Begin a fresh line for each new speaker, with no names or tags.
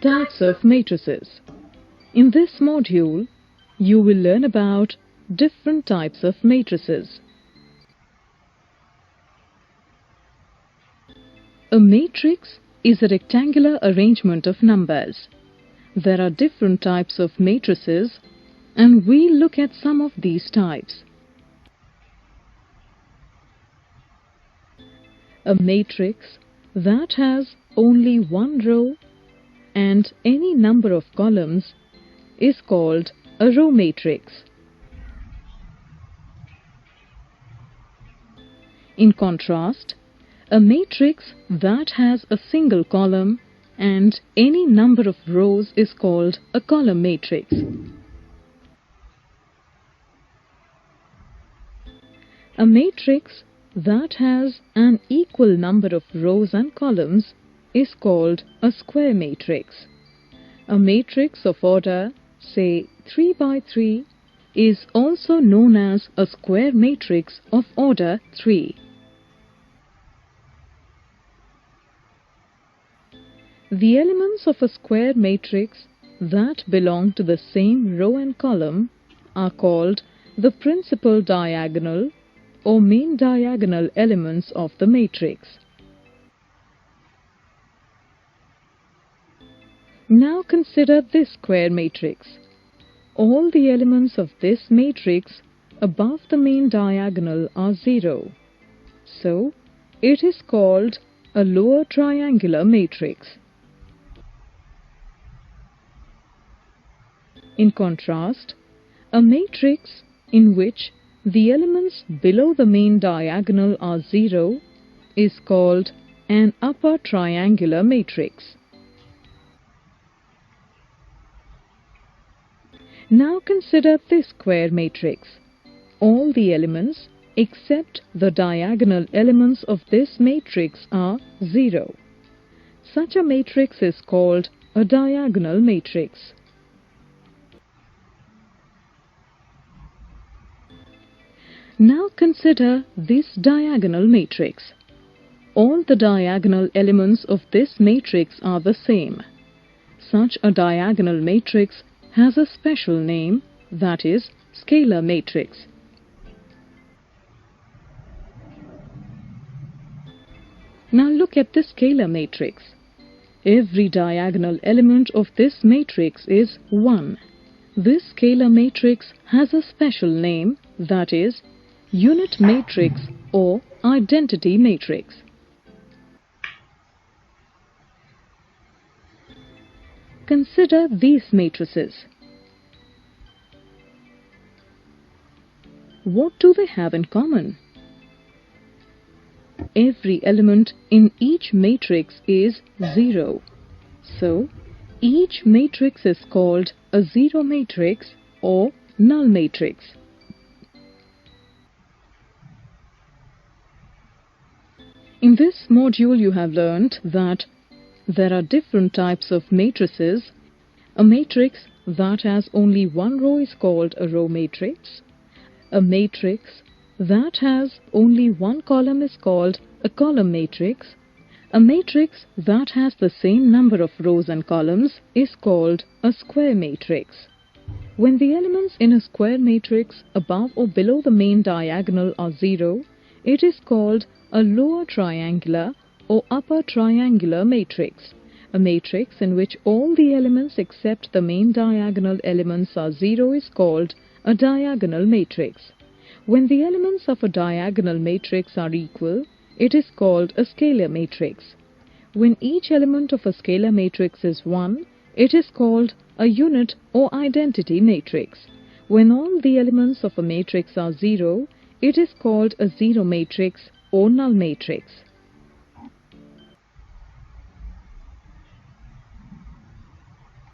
Types of matrices. In this module, you will learn about different types of matrices. A matrix is a rectangular arrangement of numbers. There are different types of matrices, and we'll look at some of these types. A matrix that has only one row and any number of columns is called a row matrix. In contrast, a matrix that has a single column and any number of rows is called a column matrix. A matrix that has an equal number of rows and columns is called a square matrix. A matrix of order, say 3 by 3, is also known as a square matrix of order 3. The elements of a square matrix that belong to the same row and column are called the principal diagonal or main diagonal elements of the matrix. Now consider this square matrix. All the elements of this matrix above the main diagonal are 0. So, it is called a lower triangular matrix. In contrast, a matrix in which the elements below the main diagonal are 0 is called an upper triangular matrix. Now consider this square matrix. All the elements except the diagonal elements of this matrix are 0. Such a matrix is called a diagonal matrix. Now consider this diagonal matrix. All the diagonal elements of this matrix are the same. Such a diagonal matrix has a special name, that is, scalar matrix. Now look at the scalar matrix. Every diagonal element of this matrix is 1. This scalar matrix has a special name, that is, unit matrix or identity matrix. Consider these matrices. What do they have in common? Every element in each matrix is 0. So, each matrix is called a zero matrix or null matrix. In this module you have learnt that there are different types of matrices. A matrix that has only one row is called a row matrix. A matrix that has only one column is called a column matrix. A matrix that has the same number of rows and columns is called a square matrix. When the elements in a square matrix above or below the main diagonal are 0, it is called a lower triangular or upper triangular matrix. A matrix in which all the elements except the main diagonal elements are 0 is called a diagonal matrix. When the elements of a diagonal matrix are equal, it is called a scalar matrix. When each element of a scalar matrix is 1, it is called a unit or identity matrix. When all the elements of a matrix are 0, it is called a zero matrix or null matrix.